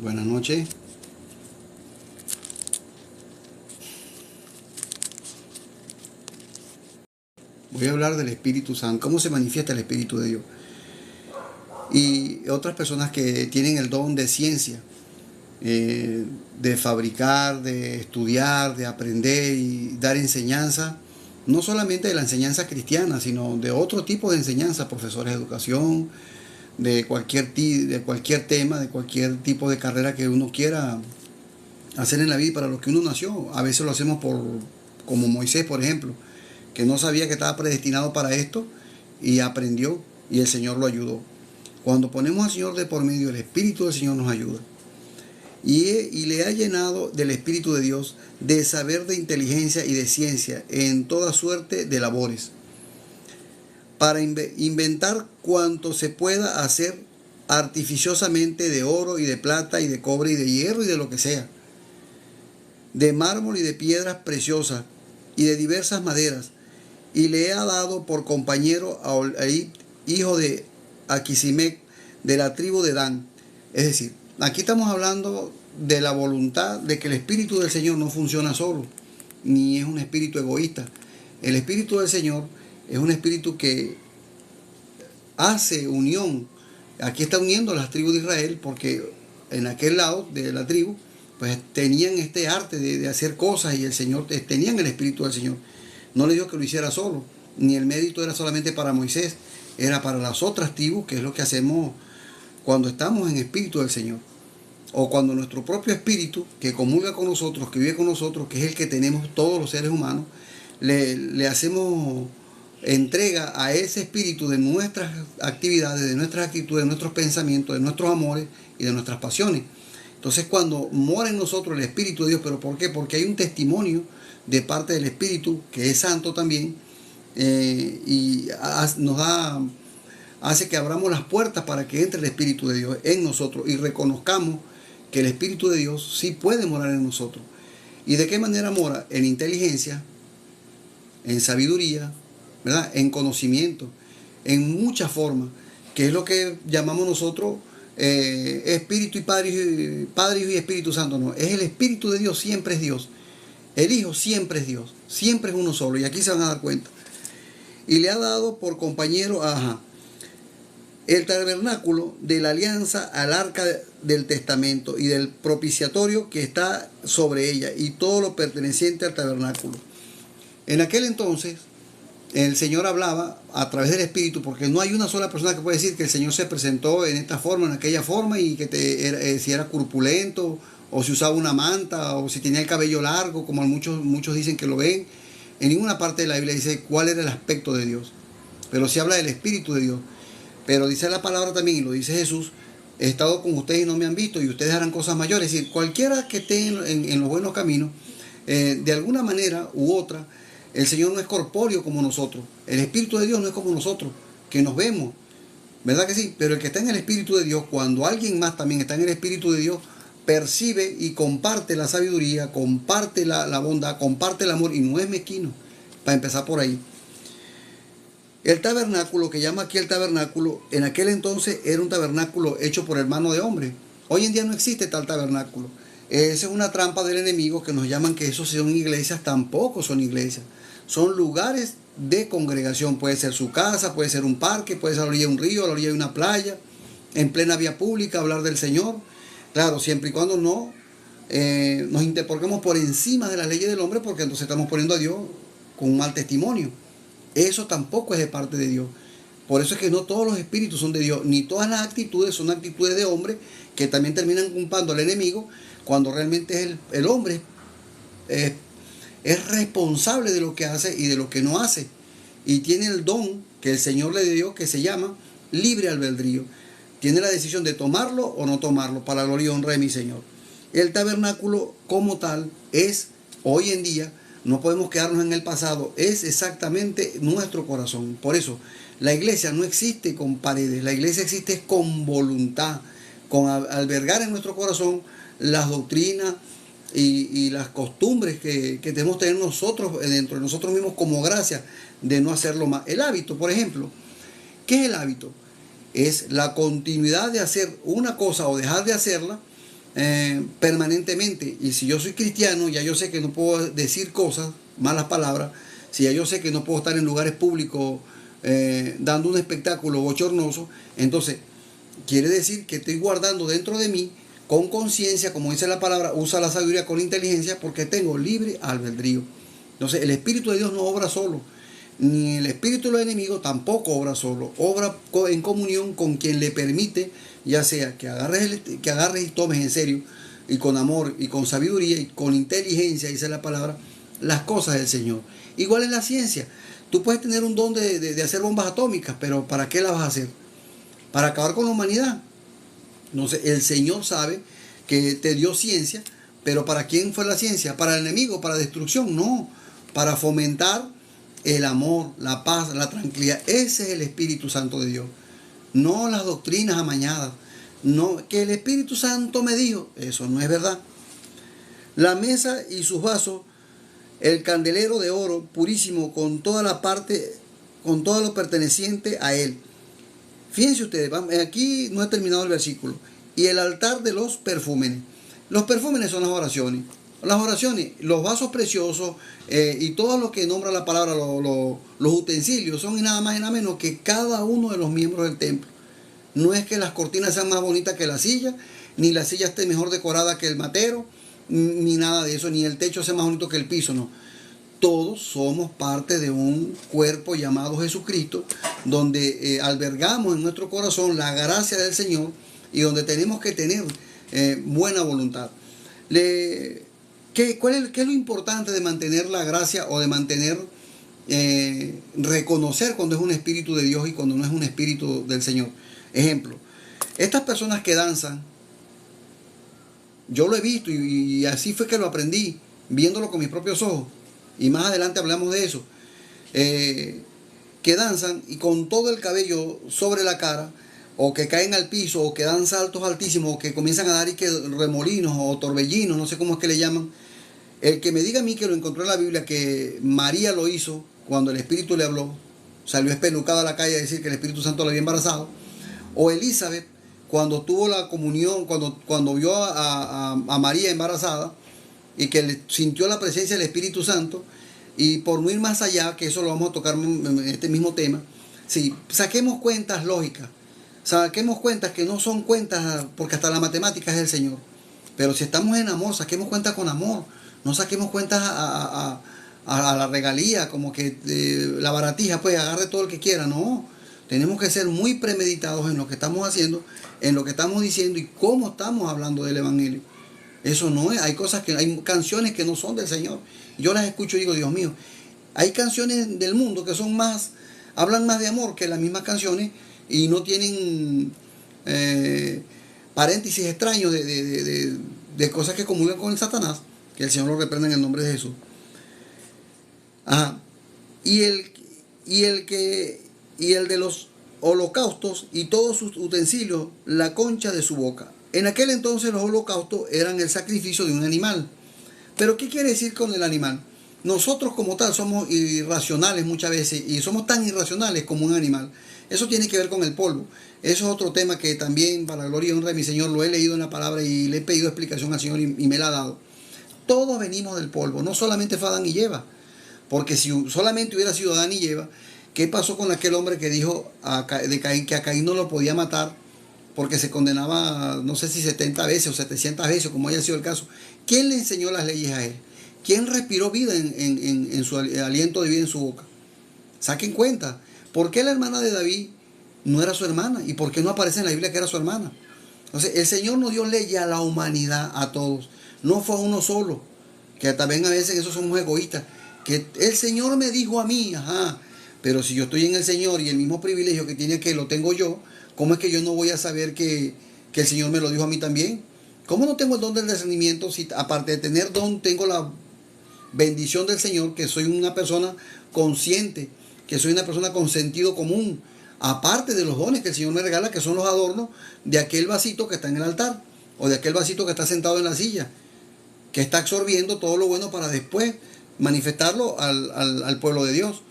Buenas noches. Voy a hablar del Espíritu Santo, cómo se manifiesta el Espíritu de Dios. Y otras personas que tienen el don de ciencia, de fabricar, de estudiar, de aprender y dar enseñanza, no solamente de la enseñanza cristiana, sino de otro tipo de enseñanza, profesores de educación, de cualquier tema, de cualquier tipo de carrera que uno quiera hacer en la vida para lo que uno nació. A veces lo hacemos como Moisés, por ejemplo, que no sabía que estaba predestinado para esto y aprendió y el Señor lo ayudó. Cuando ponemos al Señor de por medio, el Espíritu del Señor nos ayuda. Y le ha llenado del Espíritu de Dios de saber, de inteligencia y de ciencia en toda suerte de labores, para inventar cuanto se pueda hacer artificiosamente de oro y de plata y de cobre y de hierro y de lo que sea, de mármol y de piedras preciosas y de diversas maderas, y le ha dado por compañero a Olaib, hijo de Aquisimec, de la tribu de Dan. Es decir, aquí estamos hablando de la voluntad de que el Espíritu del Señor no funciona solo, ni es un espíritu egoísta. El Espíritu del Señor es un espíritu que hace unión. Aquí está uniendo a las tribus de Israel, porque en aquel lado de la tribu pues tenían este arte de hacer cosas, y el Señor, tenían el Espíritu del Señor. No le dijo que lo hiciera solo, ni el mérito era solamente para Moisés, era para las otras tribus, que es lo que hacemos cuando estamos en Espíritu del Señor. O cuando nuestro propio Espíritu, que comulga con nosotros, que vive con nosotros, que es el que tenemos todos los seres humanos, le hacemos entrega a ese Espíritu de nuestras actividades, de nuestras actitudes, de nuestros pensamientos, de nuestros amores y de nuestras pasiones. Entonces, cuando mora en nosotros el Espíritu de Dios, ¿pero por qué? Porque hay un testimonio de parte del Espíritu, que es santo también, y hace que abramos las puertas para que entre el Espíritu de Dios en nosotros y reconozcamos que el Espíritu de Dios sí puede morar en nosotros. ¿Y de qué manera mora? En inteligencia, en sabiduría, ¿verdad? En conocimiento, en muchas formas, que es lo que llamamos nosotros Espíritu y Padre y Espíritu Santo. No, es el Espíritu de Dios, siempre es Dios. El Hijo siempre es Dios, siempre es uno solo, y aquí se van a dar cuenta. Y le ha dado por compañero el tabernáculo de la alianza al arca del testamento y del propiciatorio que está sobre ella, y todo lo perteneciente al tabernáculo. En aquel entonces el Señor hablaba a través del Espíritu, porque no hay una sola persona que puede decir que el Señor se presentó en esta forma, en aquella forma, y que si era corpulento, o si usaba una manta, o si tenía el cabello largo, como muchos dicen que lo ven. En ninguna parte de la Biblia dice cuál era el aspecto de Dios, pero sí habla del Espíritu de Dios. Pero dice la palabra también, y lo dice Jesús: he estado con ustedes y no me han visto, y ustedes harán cosas mayores. Es decir, cualquiera que esté en los buenos caminos, de alguna manera u otra, el Señor no es corpóreo como nosotros. El Espíritu de Dios no es como nosotros, que nos vemos, ¿verdad que sí? Pero el que está en el Espíritu de Dios, cuando alguien más también está en el Espíritu de Dios, percibe y comparte la sabiduría, comparte la bondad, comparte el amor, y no es mezquino. Para empezar por ahí. El tabernáculo, que llama aquí el tabernáculo, en aquel entonces era un tabernáculo hecho por hermano de hombre. Hoy en día no existe tal tabernáculo. Esa es una trampa del enemigo, que nos llaman que esos son iglesias. Tampoco son iglesias. Son lugares de congregación. Puede ser su casa, puede ser un parque, puede ser a la orilla de un río, a la orilla de una playa, en plena vía pública, hablar del Señor. Claro, siempre y cuando no nos interponemos por encima de las leyes del hombre, porque entonces estamos poniendo a Dios con un mal testimonio. Eso tampoco es de parte de Dios. Por eso es que no todos los espíritus son de Dios, ni todas las actitudes son actitudes de hombre, que también terminan culpando al enemigo, cuando realmente es el hombre es responsable de lo que hace y de lo que no hace, y tiene el don que el Señor le dio, que se llama libre albedrío. Tiene la decisión de tomarlo o no tomarlo, para la gloria y honra de mi Señor. El tabernáculo como tal es, hoy en día, no podemos quedarnos en el pasado, es exactamente nuestro corazón. Por eso, la iglesia no existe con paredes, la iglesia existe con voluntad, con albergar en nuestro corazón las doctrinas y las costumbres que debemos tener nosotros dentro de nosotros mismos, como gracia de no hacerlo más. El hábito, por ejemplo. ¿Qué es el hábito? Es la continuidad de hacer una cosa o dejar de hacerla permanentemente. Y si yo soy cristiano, ya yo sé que no puedo decir cosas, malas palabras. Si ya yo sé que no puedo estar en lugares públicos dando un espectáculo bochornoso, entonces quiere decir que estoy guardando dentro de mí con conciencia, como dice la palabra, usa la sabiduría con inteligencia, porque tengo libre albedrío. Entonces el Espíritu de Dios no obra solo, ni el espíritu de los enemigos tampoco obra solo, obra en comunión con quien le permite, ya sea que agarres y tomes en serio, y con amor, y con sabiduría, y con inteligencia, dice la palabra, las cosas del Señor. Igual es la ciencia. Tú puedes tener un don de hacer bombas atómicas, pero ¿para qué las vas a hacer? ¿Para acabar con la humanidad? Entonces el Señor sabe que te dio ciencia, pero ¿para quién fue la ciencia? ¿Para el enemigo? ¿Para destrucción? No, para fomentar el amor, la paz, la tranquilidad. Ese es el Espíritu Santo de Dios. No las doctrinas amañadas. No, que el Espíritu Santo me dijo. Eso no es verdad. La mesa y sus vasos, el candelero de oro purísimo con toda la parte, con todo lo perteneciente a él. Fíjense ustedes, aquí no he terminado el versículo. Y el altar de los perfúmenes. Los perfúmenes son las oraciones. Las oraciones, los vasos preciosos y todo lo que nombra la palabra, los utensilios, son nada más y nada menos que cada uno de los miembros del templo. No es que las cortinas sean más bonitas que la silla, ni la silla esté mejor decorada que el matero, ni nada de eso, ni el techo sea más bonito que el piso, no. Todos somos parte de un cuerpo llamado Jesucristo, donde albergamos en nuestro corazón la gracia del Señor y donde tenemos que tener buena voluntad. ¿Qué es lo importante de mantener la gracia o de mantener, reconocer cuando es un espíritu de Dios y cuando no es un espíritu del Señor? Ejemplo, estas personas que danzan, yo lo he visto y así fue que lo aprendí, viéndolo con mis propios ojos. Y más adelante hablamos de eso. Que danzan y con todo el cabello sobre la cara, o que caen al piso, o que dan saltos altísimos, o que comienzan a dar y que remolinos o torbellinos, no sé cómo es que le llaman. El que me diga a mí que lo encontró en la Biblia, que María lo hizo cuando el Espíritu le habló, salió espelucada a la calle a decir que el Espíritu Santo la había embarazado, o Elizabeth, cuando tuvo la comunión, cuando vio a María embarazada, y que sintió la presencia del Espíritu Santo, y por no ir más allá, que eso lo vamos a tocar en este mismo tema, sí, saquemos cuentas lógicas, saquemos cuentas que no son cuentas, porque hasta la matemática es el Señor, pero si estamos en amor, saquemos cuentas con amor, no saquemos cuentas a la regalía, como que la baratija, pues agarre todo el que quiera, no, tenemos que ser muy premeditados en lo que estamos haciendo, en lo que estamos diciendo y cómo estamos hablando del Evangelio. Eso no es, hay canciones que no son del Señor. Yo las escucho y digo, Dios mío, hay canciones del mundo que son más, hablan más de amor que las mismas canciones y no tienen paréntesis extraños de cosas que comulgan con el Satanás, que el Señor lo reprenda en el nombre de Jesús. Ajá. Y el de los holocaustos y todos sus utensilios, la concha de su boca. En aquel entonces los holocaustos eran el sacrificio de un animal. Pero ¿qué quiere decir con el animal? Nosotros como tal somos irracionales muchas veces y somos tan irracionales como un animal. Eso tiene que ver con el polvo. Eso es otro tema que también, para la gloria y honra de mi Señor, lo he leído en la palabra y le he pedido explicación al Señor y me la ha dado. Todos venimos del polvo, no solamente fue Adán y Eva. Porque si solamente hubiera sido Adán y Eva, ¿qué pasó con aquel hombre que dijo de Caín que a Caín no lo podía matar porque se condenaba, no sé si 70 veces o 700 veces, como haya sido el caso? ¿Quién le enseñó las leyes a él? ¿Quién respiró vida en su aliento de vida en su boca? Saquen cuenta, ¿por qué la hermana de David no era su hermana? ¿Y por qué no aparece en la Biblia que era su hermana? Entonces, el Señor no dio leyes a la humanidad, a todos. No fue a uno solo, que también a veces esos somos egoístas. Que el Señor me dijo a mí, ajá, pero si yo estoy en el Señor y el mismo privilegio que tiene que lo tengo yo, ¿cómo es que yo no voy a saber que el Señor me lo dijo a mí también? ¿Cómo no tengo el don del discernimiento si aparte de tener don tengo la bendición del Señor, que soy una persona consciente, que soy una persona con sentido común, aparte de los dones que el Señor me regala, que son los adornos de aquel vasito que está en el altar o de aquel vasito que está sentado en la silla, que está absorbiendo todo lo bueno para después manifestarlo al pueblo de Dios?